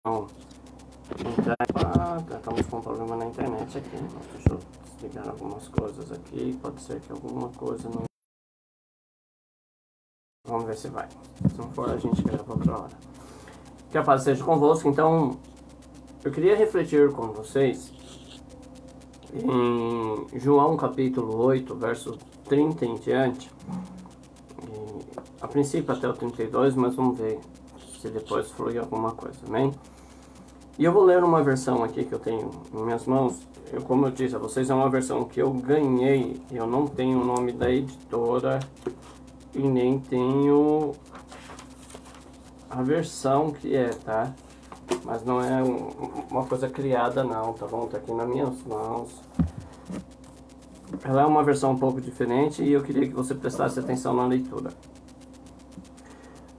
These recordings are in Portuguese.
Então, estamos com um problema na internet aqui. Deixa eu desligar algumas coisas aqui. Pode ser que alguma coisa não... Vamos ver se vai. Se não for, a gente grava outra hora. Que a paz seja convosco. Então, eu queria refletir com vocês em João capítulo 8, verso 30 em diante. E, a princípio até o 32, mas vamos ver se depois flui alguma coisa, amém? E eu vou ler uma versão aqui que eu tenho em minhas mãos. Como eu disse a vocês, é uma versão que eu ganhei. Eu não tenho o nome da editora e nem tenho a versão que é, tá? Mas não é uma coisa criada não, tá bom? Tá aqui nas minhas mãos. Ela é uma versão um pouco diferente e eu queria que você prestasse atenção na leitura.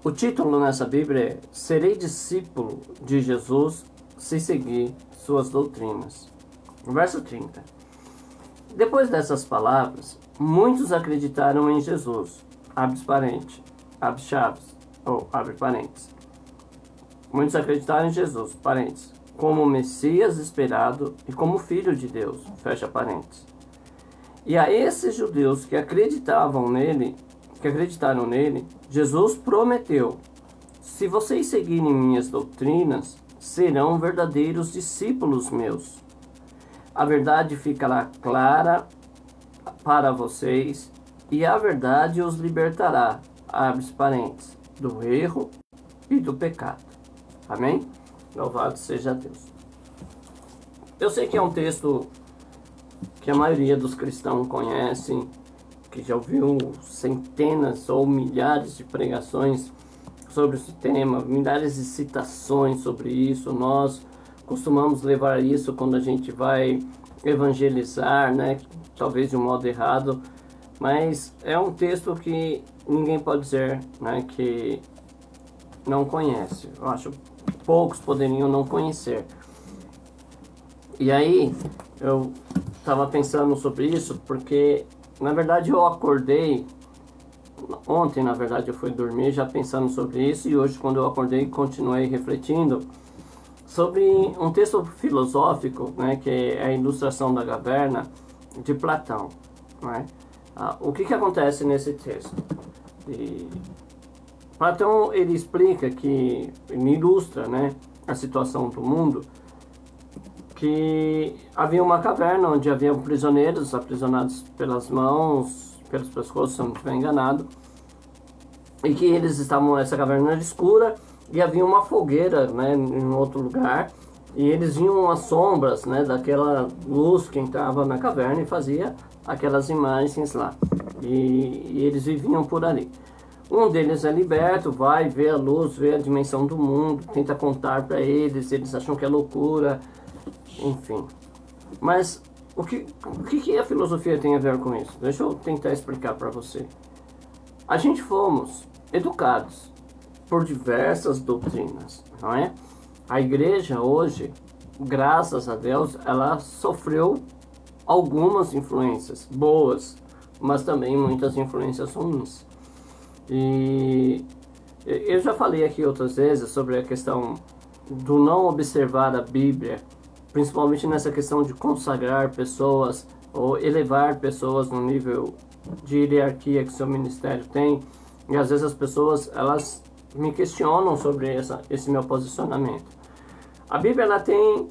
O título nessa Bíblia é: Serei discípulo de Jesus se seguir suas doutrinas. Verso 30. Depois dessas palavras, muitos acreditaram em Jesus. Abre parênteses, abre chaves, ou abre parênteses. Muitos acreditaram em Jesus, parênteses, como Messias esperado e como Filho de Deus, fecha parênteses. E a esses judeus que acreditaram nele, Jesus prometeu: se vocês seguirem minhas doutrinas, serão verdadeiros discípulos meus. A verdade ficará clara para vocês e a verdade os libertará, abre parênteses, do erro e do pecado. Amém? Louvado seja Deus. Eu sei que é um texto que a maioria dos cristãos conhecem, que já ouviu centenas ou milhares de pregações sobre esse tema, milhares de citações sobre isso. Nós costumamos levar isso quando a gente vai evangelizar, né? Talvez de um modo errado, mas é um texto que ninguém pode dizer, né, que não conhece. Eu acho que poucos poderiam não conhecer. E aí, eu estava pensando sobre isso, porque na verdade eu acordei ontem, na verdade eu fui dormir já pensando sobre isso, e hoje quando eu acordei continuei refletindo sobre um texto filosófico, né, que é a Ilustração da Caverna de Platão, né? O que acontece nesse texto? Platão, ele explica que, ele ilustra, né, a situação do mundo, que havia uma caverna onde haviam prisioneiros aprisionados pelas mãos, pelos pescoços, se eu não estiver enganado, e que eles estavam nessa caverna escura e havia uma fogueira, né, em outro lugar, e eles viam as sombras, né, daquela luz que entrava na caverna e fazia aquelas imagens lá, e eles viviam por ali. Um deles é liberto, vai ver a luz, vê a dimensão do mundo, tenta contar para eles, eles acham que é loucura, enfim. Mas o que a filosofia tem a ver com isso? Deixa eu tentar explicar para você. A gente fomos educados por diversas doutrinas, não é? A igreja hoje, graças a Deus, ela sofreu algumas influências boas, mas também muitas influências ruins. E eu já falei aqui outras vezes sobre a questão do não observar a Bíblia, principalmente nessa questão de consagrar pessoas ou elevar pessoas no nível de hierarquia que seu ministério tem. E às vezes as pessoas, elas me questionam sobre esse meu posicionamento. A Bíblia, ela tem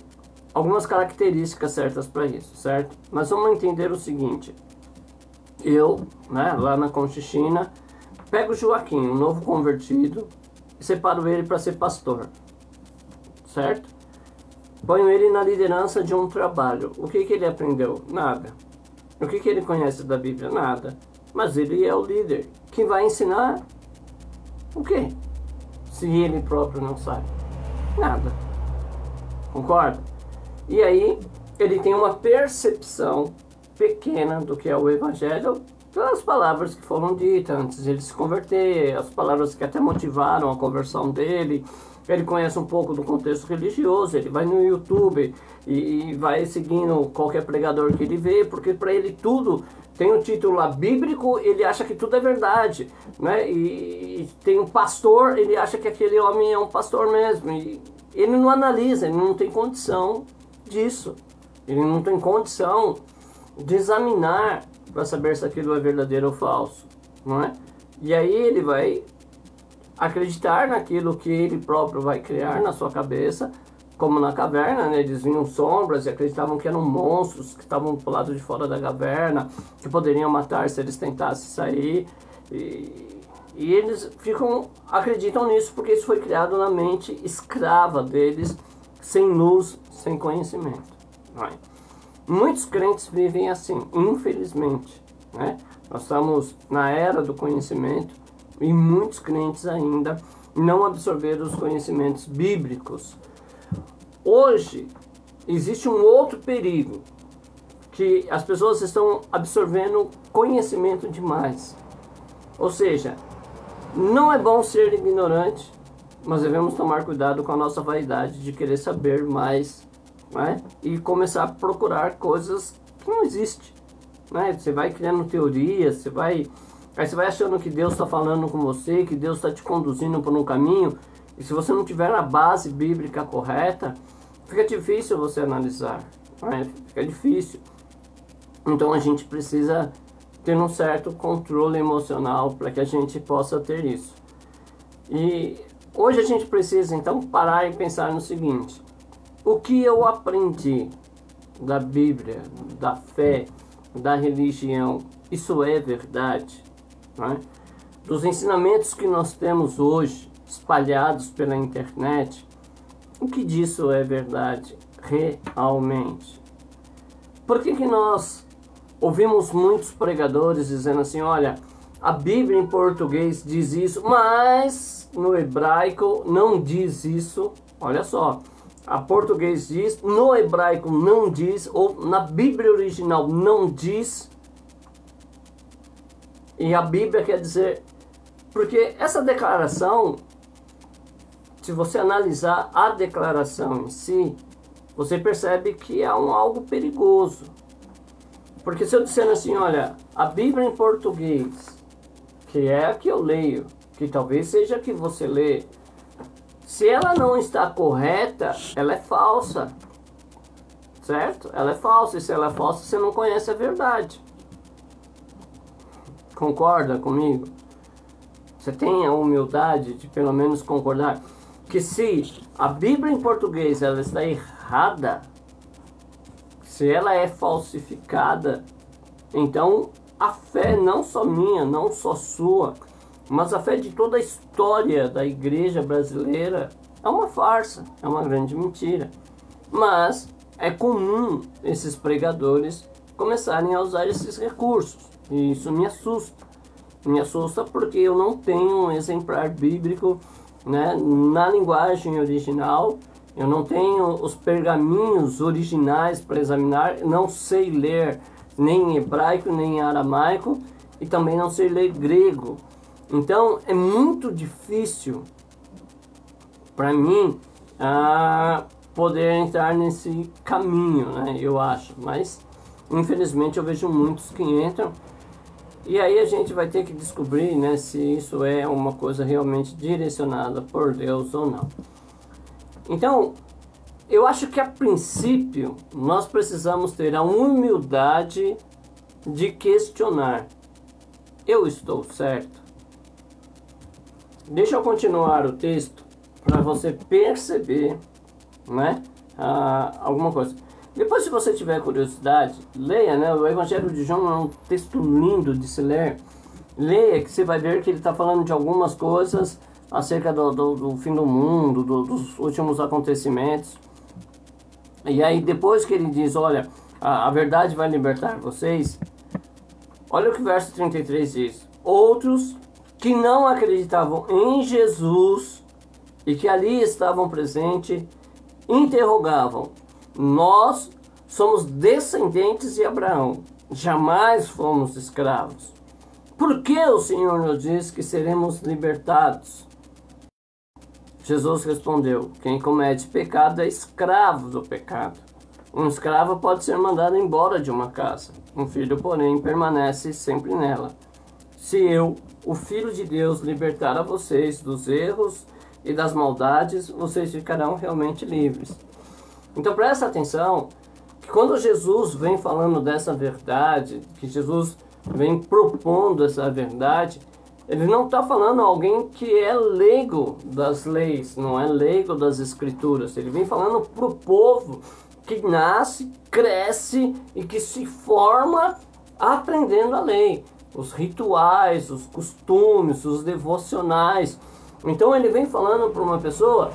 algumas características certas para isso, certo? Mas vamos entender o seguinte: eu, né, lá na Conchichina, pego o Joaquim, um novo convertido, e separo ele para ser pastor, certo? Ponho ele na liderança de um trabalho. O que ele aprendeu? Nada. O que ele conhece da Bíblia? Nada. Mas ele é o líder. Quem vai ensinar o quê? Se ele próprio não sabe. Nada. Concorda? E aí, ele tem uma percepção pequena do que é o Evangelho pelas palavras que foram ditas antes de ele se converter, as palavras que até motivaram a conversão dele. Ele conhece um pouco do contexto religioso, ele vai no YouTube e vai seguindo qualquer pregador que ele vê, porque para ele tudo tem um título lá bíblico, ele acha que tudo é verdade, né? E tem um pastor, ele acha que aquele homem é um pastor mesmo, e ele não analisa, ele não tem condição disso. Ele não tem condição de examinar para saber se aquilo é verdadeiro ou falso, não é? E aí ele vai acreditar naquilo que ele próprio vai criar na sua cabeça, como na caverna, né? Eles viam sombras e acreditavam que eram monstros que estavam do lado de fora da caverna, que poderiam matar se eles tentassem sair. E eles acreditam nisso porque isso foi criado na mente escrava deles, sem luz, sem conhecimento. Né? Muitos crentes vivem assim, infelizmente. Né? Nós estamos na era do conhecimento e muitos crentes ainda não absorveram os conhecimentos bíblicos. Hoje, existe um outro perigo, que as pessoas estão absorvendo conhecimento demais. Ou seja, não é bom ser ignorante, mas devemos tomar cuidado com a nossa vaidade de querer saber mais, né? E começar a procurar coisas que não existem. Né? Você vai criando teorias, aí você vai achando que Deus está falando com você, que Deus está te conduzindo por um caminho, e se você não tiver a base bíblica correta, fica difícil você analisar, né? Fica difícil. Então a gente precisa ter um certo controle emocional para que a gente possa ter isso. E hoje a gente precisa então parar e pensar no seguinte: o que eu aprendi da Bíblia, da fé, da religião, isso é verdade? Né? Dos ensinamentos que nós temos hoje, espalhados pela internet, o que disso é verdade realmente? Por que nós ouvimos muitos pregadores dizendo assim: olha, a Bíblia em português diz isso, mas no hebraico não diz isso? Olha só, a português diz, no hebraico não diz, ou na Bíblia original não diz. E a Bíblia quer dizer... Porque essa declaração, se você analisar a declaração em si, você percebe que é algo perigoso. Porque se eu disser assim, olha, a Bíblia em português, que é a que eu leio, que talvez seja a que você lê, se ela não está correta, ela é falsa. Certo? Ela é falsa. E se ela é falsa, você não conhece a verdade. Concorda comigo? Você tem a humildade de pelo menos concordar que se a Bíblia em português ela está errada, se ela é falsificada, então a fé não só minha, não só sua, mas a fé de toda a história da igreja brasileira é uma farsa, é uma grande mentira. Mas é comum esses pregadores começarem a usar esses recursos. E isso me assusta. Me assusta porque eu não tenho um exemplar bíblico, né, na linguagem original. Eu não tenho os pergaminhos originais para examinar. Não sei ler nem em hebraico, nem em aramaico. E também não sei ler grego. Então é muito difícil para mim poder entrar nesse caminho, né, eu acho. Mas infelizmente eu vejo muitos que entram. E aí a gente vai ter que descobrir, né, se isso é uma coisa realmente direcionada por Deus ou não. Então, eu acho que a princípio nós precisamos ter a humildade de questionar. Eu estou certo? Deixa eu continuar o texto para você perceber, né, alguma coisa. Depois, se você tiver curiosidade, leia, né? O Evangelho de João é um texto lindo de se ler. Leia, que você vai ver que ele está falando de algumas coisas acerca do fim do mundo, dos últimos acontecimentos. E aí, depois que ele diz, olha, a verdade vai libertar vocês, olha o que o verso 33 diz. Outros que não acreditavam em Jesus e que ali estavam presentes, interrogavam: nós somos descendentes de Abraão, jamais fomos escravos. Por que o Senhor nos diz que seremos libertados? Jesus respondeu: quem comete pecado é escravo do pecado. Um escravo pode ser mandado embora de uma casa, um filho, porém, permanece sempre nela. Se eu, o Filho de Deus, libertar a vocês dos erros e das maldades, vocês ficarão realmente livres. Então presta atenção que quando Jesus vem falando dessa verdade, que Jesus vem propondo essa verdade, ele não está falando alguém que é leigo das leis, não é leigo das escrituras. Ele vem falando para o povo que nasce, cresce e que se forma aprendendo a lei. Os rituais, os costumes, os devocionais. Então ele vem falando para uma pessoa,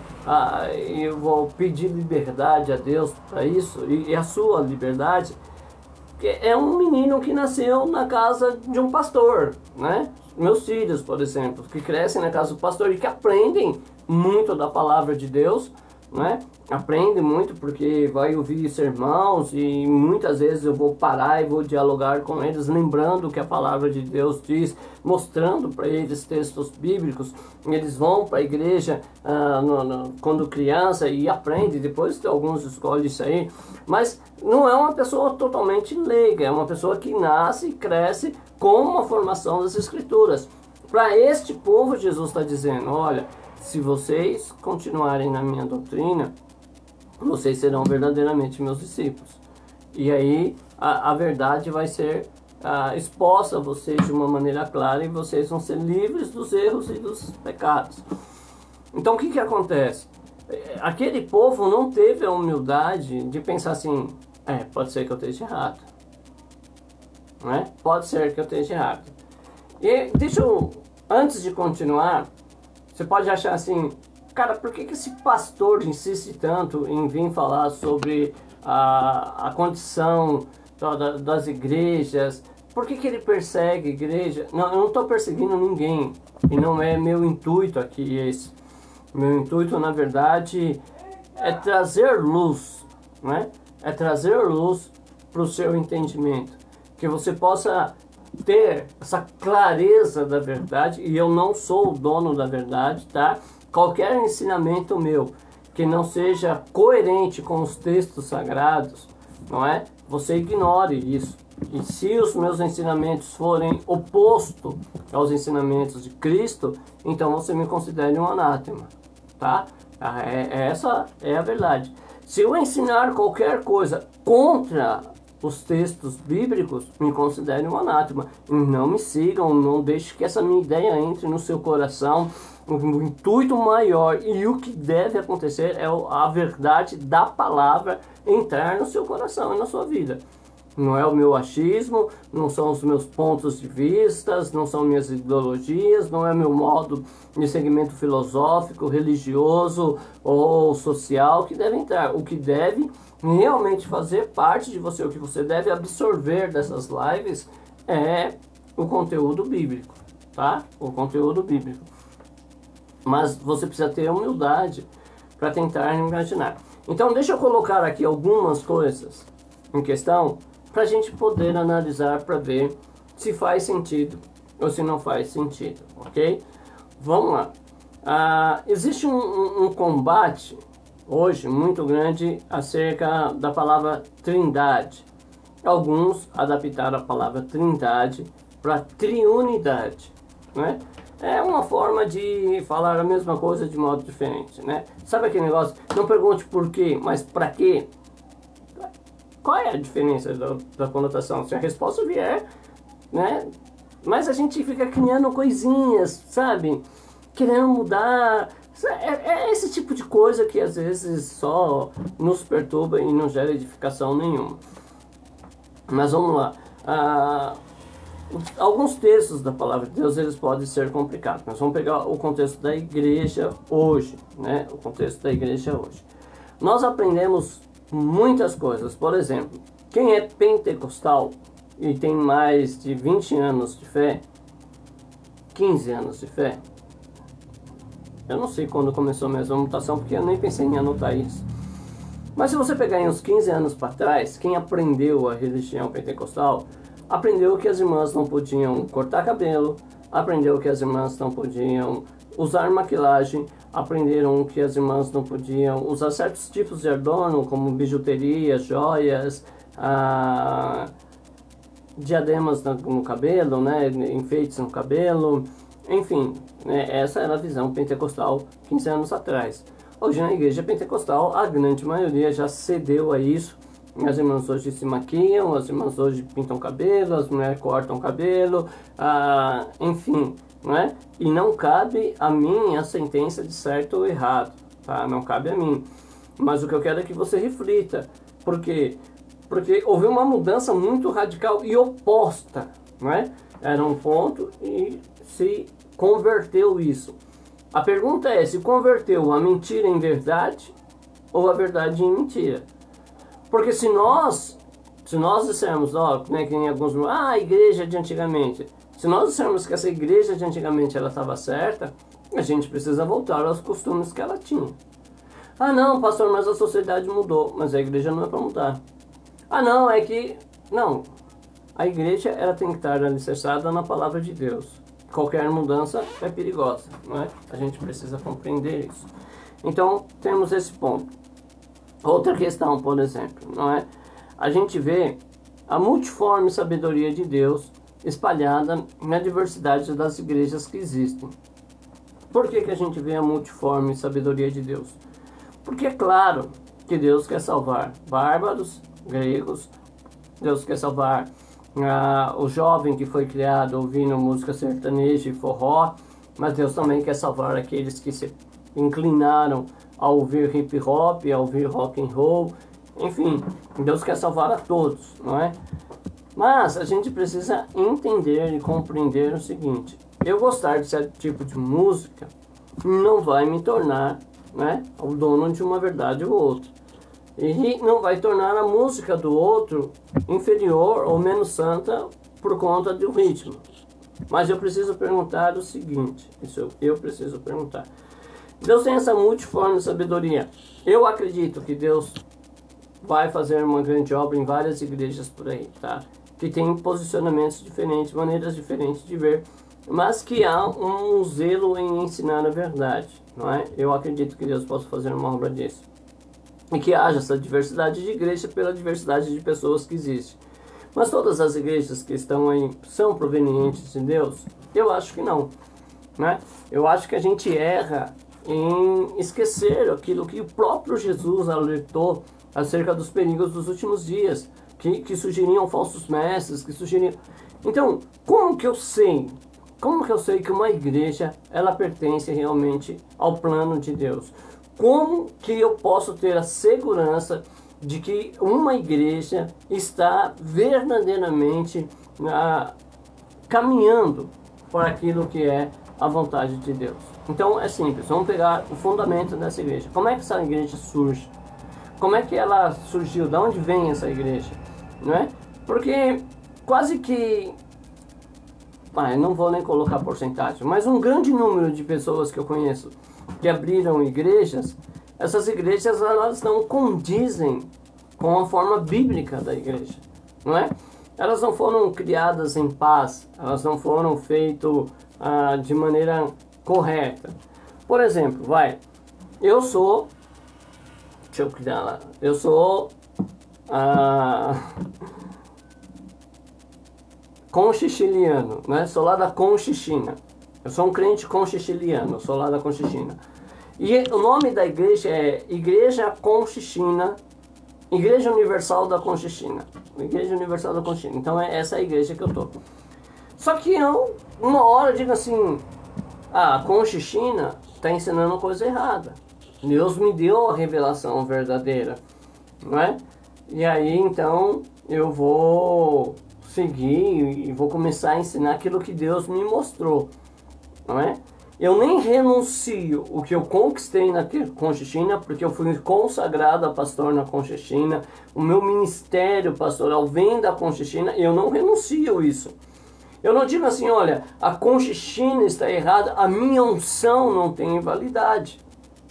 eu vou pedir liberdade a Deus para isso, e a sua liberdade, que é um menino que nasceu na casa de um pastor, né? Meus filhos, por exemplo, que crescem na casa do pastor e que aprendem muito da palavra de Deus, né? Aprende muito porque vai ouvir sermãos e muitas vezes eu vou parar e vou dialogar com eles, lembrando o que a palavra de Deus diz, mostrando para eles textos bíblicos. Eles vão para a igreja quando criança e aprendem, depois alguns escolhem isso aí, mas não é uma pessoa totalmente leiga, é uma pessoa que nasce e cresce com uma formação das escrituras. Para este povo Jesus está dizendo, olha, se vocês continuarem na minha doutrina, vocês serão verdadeiramente meus discípulos. E aí a verdade vai ser exposta a vocês de uma maneira clara e vocês vão ser livres dos erros e dos pecados. Então o que acontece? Aquele povo não teve a humildade de pensar assim, pode ser que eu esteja errado. Né? Pode ser que eu esteja errado. E deixa eu, antes de continuar, você pode achar assim, cara, por que esse pastor insiste tanto em vir falar sobre a condição das igrejas? Por que ele persegue a igreja? Não, eu não estou perseguindo ninguém. E não é meu intuito aqui esse. Meu intuito, na verdade, é trazer luz, né? É trazer luz para o seu entendimento. Que você possa ter essa clareza da verdade, e eu não sou o dono da verdade, tá? Qualquer ensinamento meu que não seja coerente com os textos sagrados, não é? Você ignore isso. E se os meus ensinamentos forem opostos aos ensinamentos de Cristo, então você me considere um anátema, tá? Essa é a verdade. Se eu ensinar qualquer coisa contra os textos bíblicos, me considere um anátema. Não me sigam, não deixe que essa minha ideia entre no seu coração. O intuito maior e o que deve acontecer é a verdade da palavra entrar no seu coração e na sua vida. Não é o meu achismo, não são os meus pontos de vista, não são minhas ideologias, não é meu modo de segmento filosófico, religioso ou social que deve entrar. O que deve realmente fazer parte de você, o que você deve absorver dessas lives é o conteúdo bíblico, tá? O conteúdo bíblico. Mas você precisa ter humildade para tentar imaginar. Então deixa eu colocar aqui algumas coisas em questão para a gente poder analisar para ver se faz sentido ou se não faz sentido, ok? Vamos lá. Existe um combate hoje muito grande acerca da palavra trindade. Alguns adaptaram a palavra trindade para triunidade, né? É uma forma de falar a mesma coisa de modo diferente, né? Sabe aquele negócio? Não pergunte por quê, mas para quê? Qual é a diferença da conotação? Se a resposta vier, né? Mas a gente fica criando coisinhas, sabe? Querendo mudar. É esse tipo de coisa que às vezes só nos perturba e não gera edificação nenhuma. Mas vamos lá. Alguns textos da palavra de Deus, eles podem ser complicados. Nós vamos pegar o contexto da igreja hoje, né? O contexto da igreja hoje. Nós aprendemos muitas coisas. Por exemplo, quem é pentecostal e tem mais de 20 anos de fé, 15 anos de fé, eu não sei quando começou mesmo a mutação, porque eu nem pensei em anotar isso. Mas se você pegar em uns 15 anos para trás, quem aprendeu a religião pentecostal, aprendeu que as irmãs não podiam cortar cabelo, aprendeu que as irmãs não podiam usar maquilagem, aprenderam que as irmãs não podiam usar certos tipos de adorno, como bijuteria, joias, diademas no cabelo, né, enfeites no cabelo, enfim, né? Essa era a visão pentecostal 15 anos atrás. Hoje na igreja pentecostal, a grande maioria já cedeu a isso. As irmãs hoje se maquiam, as irmãs hoje pintam cabelo, as mulheres cortam cabelo, enfim, né? E não cabe a mim a sentença de certo ou errado, tá? Não cabe a mim. Mas o que eu quero é que você reflita. Por quê? Porque houve uma mudança muito radical e oposta, né? Era um ponto e se converteu isso. A pergunta é, se converteu a mentira em verdade ou a verdade em mentira? Porque se nós dissermos, ó, né, que nem alguns, a igreja de antigamente, se nós dissermos que essa igreja de antigamente ela estava certa, a gente precisa voltar aos costumes que ela tinha. Ah não, pastor, mas a sociedade mudou, mas a igreja não é para mudar. Ah não, é que... Não, a igreja ela tem que estar alicerçada na palavra de Deus. Qualquer mudança é perigosa, não é? A gente precisa compreender isso. Então, temos esse ponto. Outra questão, por exemplo, não é? A gente vê a multiforme sabedoria de Deus espalhada na diversidade das igrejas que existem. Por que a gente vê a multiforme sabedoria de Deus? Porque é claro que Deus quer salvar bárbaros, gregos, Deus quer salvar o jovem que foi criado ouvindo música sertaneja e forró, mas Deus também quer salvar aqueles que se inclinaram a ouvir hip hop, a ouvir rock and roll, enfim, Deus quer salvar a todos, não é? Mas a gente precisa entender e compreender o seguinte: eu gostar de certo tipo de música não vai me tornar, né, o dono de uma verdade ou outra. E não vai tornar a música do outro inferior ou menos santa por conta do ritmo. Mas eu preciso perguntar o seguinte, eu preciso perguntar. Deus tem essa multiforme sabedoria. Eu acredito que Deus vai fazer uma grande obra em várias igrejas por aí, tá? Que tem posicionamentos diferentes, maneiras diferentes de ver, mas que há um zelo em ensinar a verdade, não é? Eu acredito que Deus possa fazer uma obra disso. E que haja essa diversidade de igreja pela diversidade de pessoas que existe. Mas todas as igrejas que estão aí são provenientes de Deus? Eu acho que não, né? Eu acho que a gente erra em esquecer aquilo que o próprio Jesus alertou acerca dos perigos dos últimos dias, que surgiriam falsos mestres, que surgiriam... Então, como que eu sei que uma igreja, ela pertence realmente ao plano de Deus? Como que eu posso ter a segurança de que uma igreja está verdadeiramente caminhando para aquilo que é a vontade de Deus? Então é simples, vamos pegar o fundamento dessa igreja. Como é que essa igreja surge? Como é que ela surgiu? De onde vem essa igreja? Não é? Porque quase que... eu não vou nem colocar porcentagem, mas um grande número de pessoas que eu conheço que abriram igrejas, essas igrejas elas não condizem com a forma bíblica da igreja, não é? Elas não foram criadas em paz, elas não foram feitas de maneira correta. Por exemplo, eu sou, deixa eu criar lá, eu sou conchichiliano, né? Sou lá da Conchichina. Eu sou um crente conchichiliano, sou lá da Conchichina. E o nome da igreja é Igreja Conchichina, Igreja Universal da Conchichina. Igreja Universal da Conchichina. Então é essa a igreja que eu tô. Só que eu, uma hora, digo assim, a Conchichina está ensinando coisa errada. Deus me deu a revelação verdadeira, não é? E aí, então, eu vou seguir e vou começar a ensinar aquilo que Deus me mostrou, não é? Eu nem renuncio o que eu conquistei na Conchichina, porque eu fui consagrado a pastor na Conchichina. O meu ministério pastoral vem da Conchichina, eu não renuncio isso. Eu não digo assim, olha, a Conchichina está errada, a minha unção não tem validade.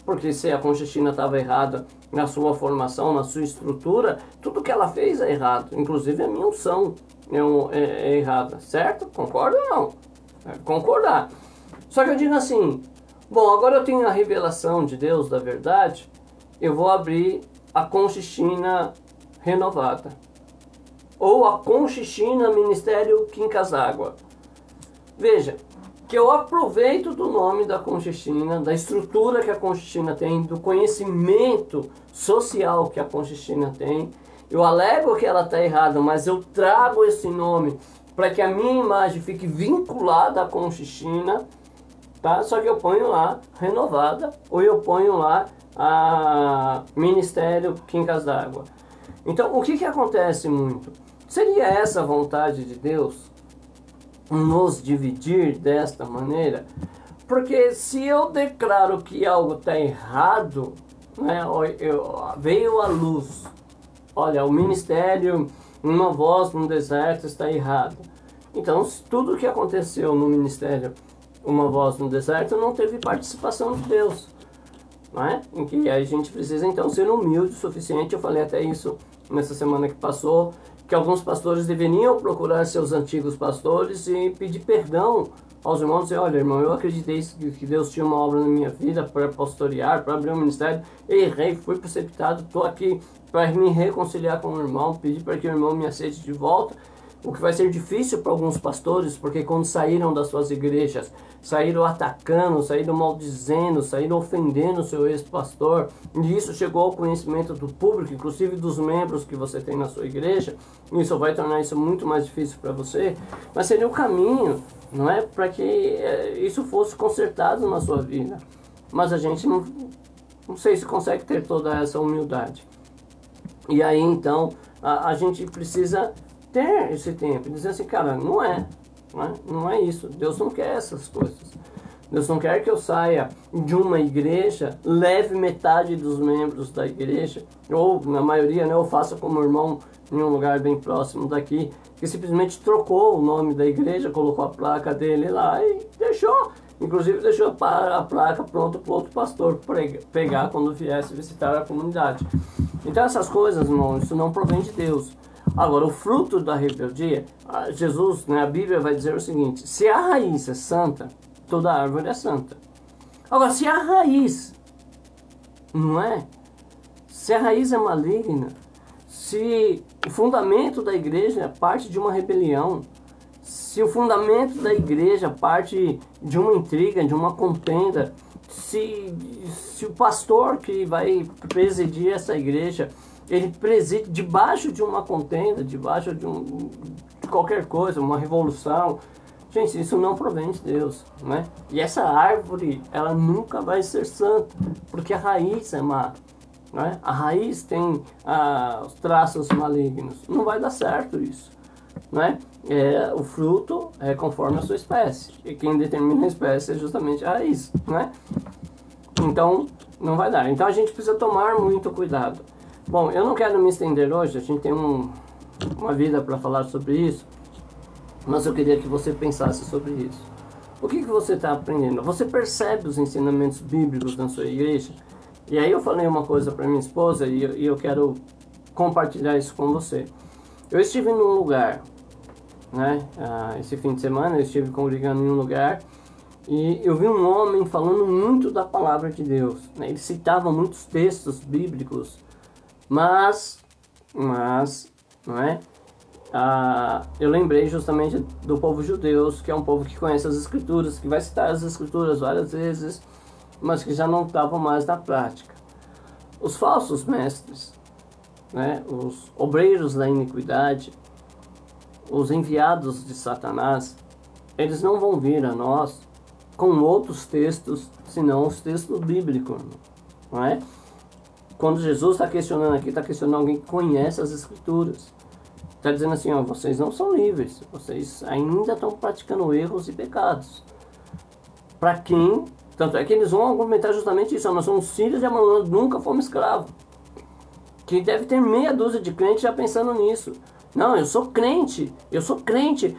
Porque se a Conchichina estava errada na sua formação, na sua estrutura, tudo que ela fez é errado. Inclusive a minha unção é errada, certo? Concorda ou não? Concordar. Só que eu digo assim, bom, agora eu tenho a revelação de Deus, da verdade, eu vou abrir a Conchichina renovada. Ou a Conchichina Ministério Quincas Água. Veja, que eu aproveito do nome da Conchistina, da estrutura que a Conchistina tem, do conhecimento social que a Conchistina tem. Eu alego que ela está errada, mas eu trago esse nome para que a minha imagem fique vinculada à Conchistina, tá? Só que eu ponho lá renovada, ou eu ponho lá a Ministério Quincas d'Água. Então, o que acontece muito? Seria essa a vontade de Deus? Nos dividir desta maneira? Porque se eu declaro que algo está errado, né, veio à luz, olha, o ministério, uma voz no deserto está errado. Então, tudo que aconteceu no ministério, uma voz no deserto, não teve participação de Deus. Não é? Em que a gente precisa então ser humilde o suficiente. Eu falei até isso nessa semana que passou, que alguns pastores deveriam procurar seus antigos pastores e pedir perdão aos irmãos, dizer, olha irmão, eu acreditei que Deus tinha uma obra na minha vida para pastorear, para abrir um ministério, errei, fui precipitado, estou aqui para me reconciliar com o irmão, pedir para que o irmão me aceite de volta, o que vai ser difícil para alguns pastores, porque quando saíram das suas igrejas, saíram atacando, saíram maldizendo, saíram ofendendo o seu ex-pastor, e isso chegou ao conhecimento do público, inclusive dos membros que você tem na sua igreja, isso vai tornar isso muito mais difícil para você, mas seria o caminho, não é, para que isso fosse consertado na sua vida. Mas a gente não sei se consegue ter toda essa humildade. E aí então a gente precisa ter esse tempo, dizer assim, cara, não é isso, Deus não quer essas coisas. Deus não quer que eu saia de uma igreja, leve metade dos membros da igreja, ou na maioria, né, eu faça como irmão em um lugar bem próximo daqui, que simplesmente trocou o nome da igreja, colocou a placa dele lá e deixou, inclusive deixou a placa pronta para o outro pastor pegar quando viesse visitar a comunidade. Então essas coisas, irmão, isso não provém de Deus. Agora, o fruto da rebeldia, Jesus, né, a Bíblia vai dizer o seguinte, se a raiz é santa, toda árvore é santa. Agora, se a raiz não é, se a raiz é maligna, se o fundamento da igreja parte de uma rebelião, se o fundamento da igreja parte de uma intriga, de uma contenda, se o pastor que vai presidir essa igreja, ele preside debaixo de uma contenda, debaixo de qualquer coisa, uma revolução. Gente, isso não provém de Deus, né? E essa árvore, ela nunca vai ser santa, porque a raiz é má, né? A raiz tem os traços malignos. Não vai dar certo isso, né? O fruto é conforme a sua espécie. E quem determina a espécie é justamente a raiz, né? Então, não vai dar. Então a gente precisa tomar muito cuidado. Bom, eu não quero me estender hoje, a gente tem uma vida para falar sobre isso, mas eu queria que você pensasse sobre isso. O que você está aprendendo? Você percebe os ensinamentos bíblicos na sua igreja? E aí eu falei uma coisa para minha esposa e eu quero compartilhar isso com você. Eu estive num lugar, né, esse fim de semana, eu estive congregando em um lugar e eu vi um homem falando muito da palavra de Deus, né? Ele citava muitos textos bíblicos, mas, não é? Eu lembrei justamente do povo judeu, que é um povo que conhece as escrituras, que vai citar as escrituras várias vezes, mas que já não estavam mais na prática. Os falsos mestres, né? Os obreiros da iniquidade, os enviados de Satanás, eles não vão vir a nós com outros textos, senão os textos bíblicos, não é? Quando Jesus está questionando aqui, está questionando alguém que conhece as escrituras. Está dizendo assim, ó, vocês não são livres, vocês ainda estão praticando erros e pecados. Para quem? Tanto é que eles vão argumentar justamente isso, ó, nós somos filhos de Abraão, nunca fomos escravos. Que deve ter meia dúzia de crentes já pensando nisso. Não, eu sou crente.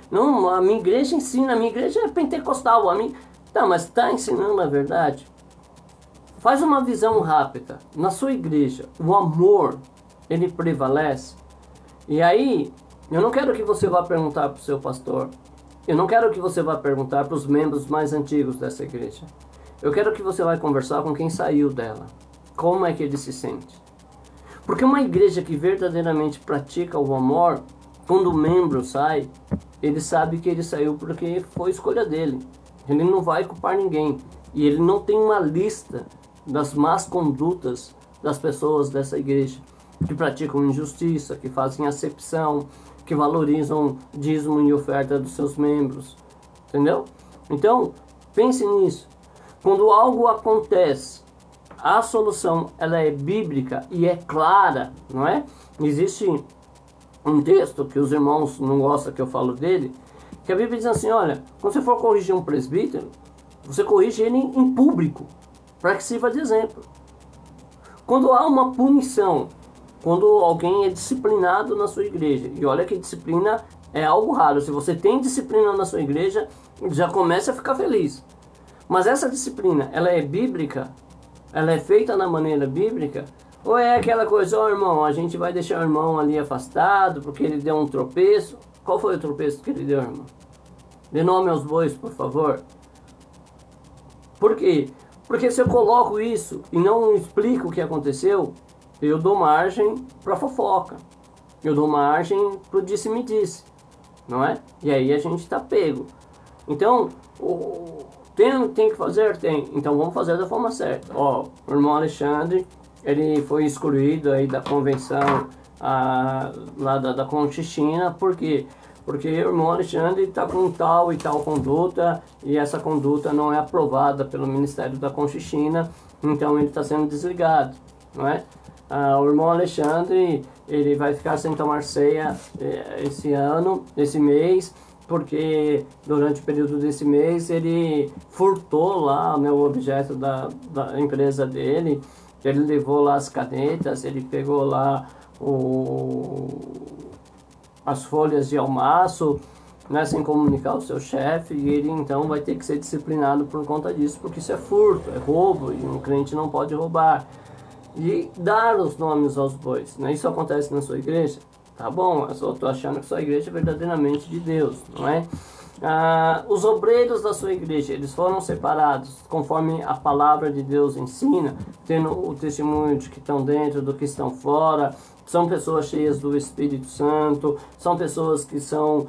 Não, a minha igreja ensina, a minha igreja é pentecostal. Tá, mas está ensinando a verdade? Faz uma visão rápida. Na sua igreja, o amor, ele prevalece? E aí, eu não quero que você vá perguntar para o seu pastor. Eu não quero que você vá perguntar para os membros mais antigos dessa igreja. Eu quero que você vá conversar com quem saiu dela. Como é que ele se sente? Porque uma igreja que verdadeiramente pratica o amor, quando o membro sai, ele sabe que ele saiu porque foi escolha dele. Ele não vai culpar ninguém. E ele não tem uma lista das más condutas das pessoas dessa igreja, que praticam injustiça, que fazem acepção, que valorizam dízimo e oferta dos seus membros. Entendeu? Então, pense nisso. Quando algo acontece, a solução ela é bíblica e é clara, não é? Existe um texto que os irmãos não gostam que eu falo dele, que a Bíblia diz assim, olha, quando você for corrigir um presbítero, você corrige ele em público, para que sirva de exemplo. Quando há uma punição, quando alguém é disciplinado na sua igreja, e olha que disciplina é algo raro, se você tem disciplina na sua igreja, já começa a ficar feliz. Mas essa disciplina, ela é bíblica? Ela é feita na maneira bíblica? Ou é aquela coisa, ó irmão, a gente vai deixar o irmão ali afastado porque ele deu um tropeço? Qual foi o tropeço que ele deu, irmão? Dê nome aos bois, por favor. Por quê? Porque se eu coloco isso e não explico o que aconteceu, eu dou margem para fofoca. Eu dou margem para o disse-me-disse. Não é? E aí a gente está pego. Então, tem que fazer? Tem. Então vamos fazer da forma certa. Ó, o irmão Alexandre, ele foi excluído aí da convenção lá da Conchichina. Por quê? Porque o irmão Alexandre está com tal e tal conduta, e essa conduta não é aprovada pelo Ministério da Conchichina, então ele está sendo desligado, não é? O irmão Alexandre, ele vai ficar sem tomar ceia esse mês, porque durante o período desse mês ele furtou lá, né, o objeto da empresa dele, ele levou lá as canetas, ele pegou lá as folhas de almaço, né, sem comunicar ao seu chefe, e ele então vai ter que ser disciplinado por conta disso, porque isso é furto, é roubo, e um crente não pode roubar. E dar os nomes aos bois, né? Isso acontece na sua igreja? Tá bom, eu só estou achando que sua igreja é verdadeiramente de Deus, não é? Os obreiros da sua igreja, eles foram separados conforme a palavra de Deus ensina, tendo o testemunho de que estão dentro, do que estão fora. São pessoas cheias do Espírito Santo, são pessoas que são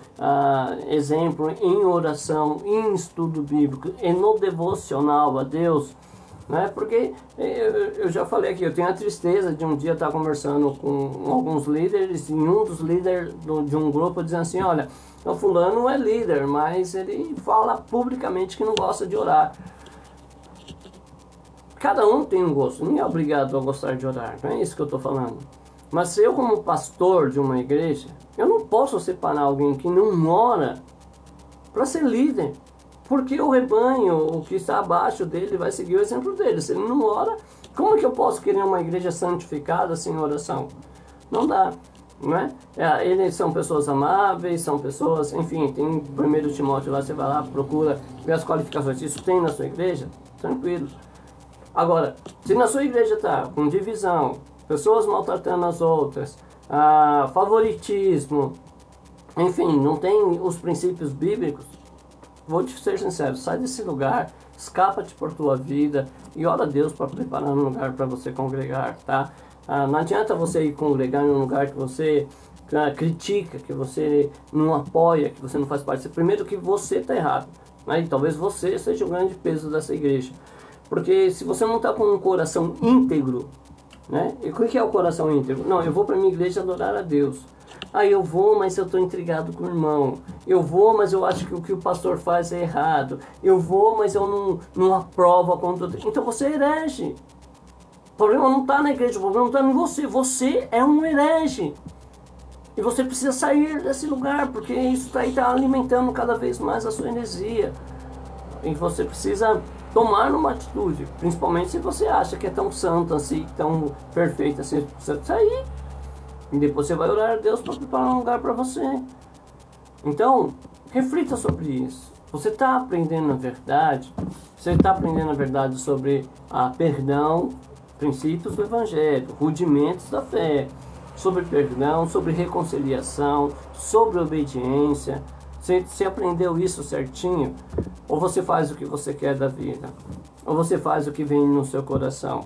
exemplo em oração, em estudo bíblico e no devocional a Deus, né? Porque eu já falei aqui, eu tenho a tristeza de um dia estar conversando com alguns líderes, e um dos líderes de um grupo dizendo assim, olha, o fulano é líder, mas ele fala publicamente que não gosta de orar. Cada um tem um gosto, ninguém é obrigado a gostar de orar, não é isso que eu estou falando. Mas eu, como pastor de uma igreja, eu não posso separar alguém que não ora para ser líder. Porque o rebanho, o que está abaixo dele, vai seguir o exemplo dele. Se ele não ora, como é que eu posso querer uma igreja santificada sem oração? Não dá, não é? Eles são pessoas amáveis, são pessoas, enfim, tem 1 Timóteo lá, você vai lá, procura ver as qualificações. Isso tem na sua igreja? Tranquilo. Agora, se na sua igreja está com divisão, pessoas maltratando as outras, favoritismo, enfim, não tem os princípios bíblicos, vou te ser sincero, sai desse lugar, escapa-te por tua vida e ora a Deus para preparar um lugar para você congregar, tá? Não adianta você ir congregar em um lugar que você critica, que você não apoia, que você não faz parte. Primeiro que você está errado, né? E talvez você seja o grande peso dessa igreja. Porque se você não está com um coração íntegro, né? E o que é o coração íntegro? Não, eu vou para minha igreja adorar a Deus. Eu vou, mas eu estou intrigado com o irmão. Eu vou, mas eu acho que o que o pastor faz é errado. Eu vou, mas eu não aprovo a conduta. Então você é herege. O problema não está na igreja, o problema está em você. Você é um herege. E você precisa sair desse lugar, porque isso daí está alimentando cada vez mais a sua heresia. E você precisa tomar uma atitude, principalmente se você acha que é tão santo assim, tão perfeito assim. Você precisa sair. E depois você vai orar a Deus para preparar um lugar para você. Então, reflita sobre isso. Você está aprendendo a verdade? Você está aprendendo a verdade sobre perdão, princípios do Evangelho, rudimentos da fé, sobre perdão, sobre reconciliação, sobre obediência. Você aprendeu isso certinho? Ou você faz o que você quer da vida? Ou você faz o que vem no seu coração?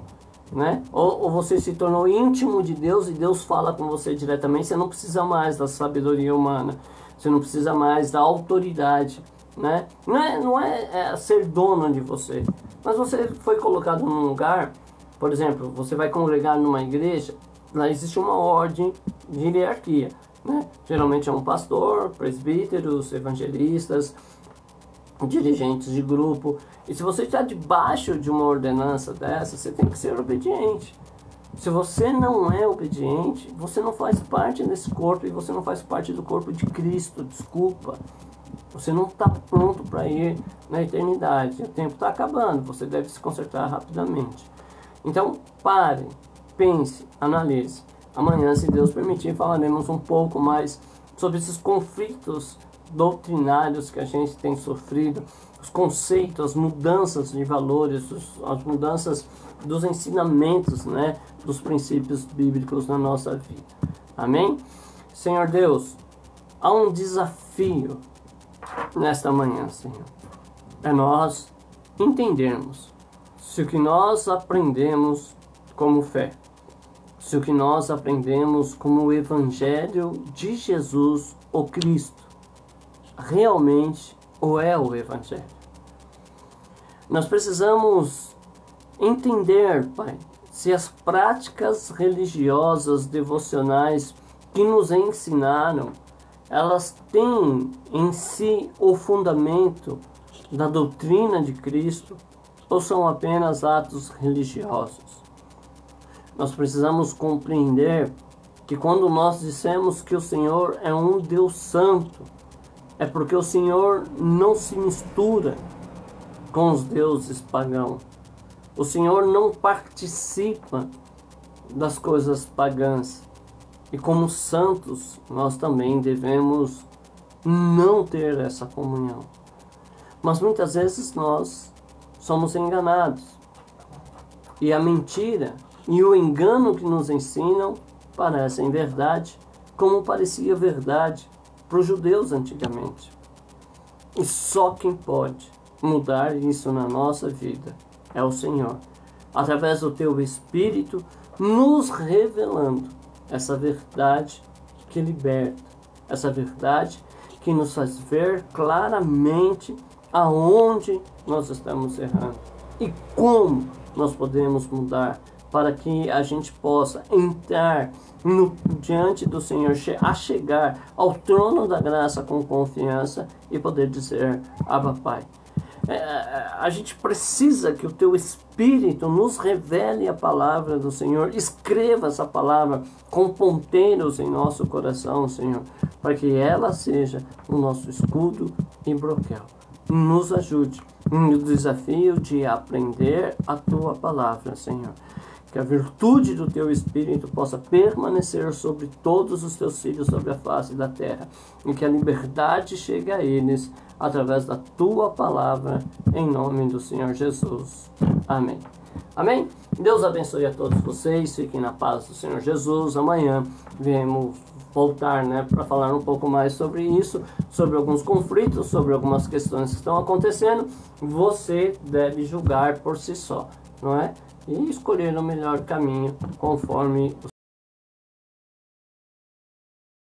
Né? Ou você se tornou íntimo de Deus e Deus fala com você diretamente. Você não precisa mais da sabedoria humana, você não precisa mais da autoridade né? Não é ser dono de você, mas você foi colocado num lugar. Por exemplo, você vai congregar numa igreja, lá existe uma ordem de hierarquia, né? Geralmente é um pastor, presbíteros, evangelistas, dirigentes de grupo. E se você está debaixo de uma ordenança dessa, você tem que ser obediente. Se você não é obediente, você não faz parte desse corpo e você não faz parte do corpo de Cristo, desculpa. Você não está pronto para ir na eternidade. O tempo está acabando, você deve se consertar rapidamente. Então, pare, pense, analise. Amanhã, se Deus permitir, falaremos um pouco mais sobre esses conflitos doutrinários que a gente tem sofrido, os conceitos, as mudanças de valores, as mudanças dos ensinamentos, né, dos princípios bíblicos na nossa vida. Amém? Senhor Deus, há um desafio nesta manhã, Senhor. É nós entendermos se o que nós aprendemos como fé, se o que nós aprendemos como o Evangelho de Jesus, o Cristo, realmente ou é o Evangelho. Nós precisamos entender, Pai, se as práticas religiosas devocionais que nos ensinaram, elas têm em si o fundamento da doutrina de Cristo ou são apenas atos religiosos. Nós precisamos compreender que quando nós dissemos que o Senhor é um Deus santo, é porque o Senhor não se mistura com os deuses pagãos. O Senhor não participa das coisas pagãs. E como santos, nós também devemos não ter essa comunhão. Mas muitas vezes nós somos enganados. E a mentira e o engano que nos ensinam parecem verdade, como parecia verdade para os judeus antigamente. E só quem pode mudar isso na nossa vida é o Senhor, através do Teu Espírito, nos revelando essa verdade que liberta, essa verdade que nos faz ver claramente aonde nós estamos errando e como nós podemos mudar para que a gente possa entrar diante do Senhor, a chegar ao trono da graça com confiança e poder dizer: Abba, Pai. A gente precisa que o Teu Espírito nos revele a palavra do Senhor, escreva essa palavra com ponteiros em nosso coração, Senhor, para que ela seja o nosso escudo e broquel. Nos ajude no desafio de aprender a Tua palavra, Senhor. Que a virtude do Teu Espírito possa permanecer sobre todos os Teus filhos sobre a face da terra. E que a liberdade chegue a eles através da Tua palavra, em nome do Senhor Jesus. Amém. Amém? Deus abençoe a todos vocês. Fiquem na paz do Senhor Jesus. Amanhã viemos voltar, para falar um pouco mais sobre isso, sobre alguns conflitos, sobre algumas questões que estão acontecendo. Você deve julgar por si só, não é? E escolher o melhor caminho conforme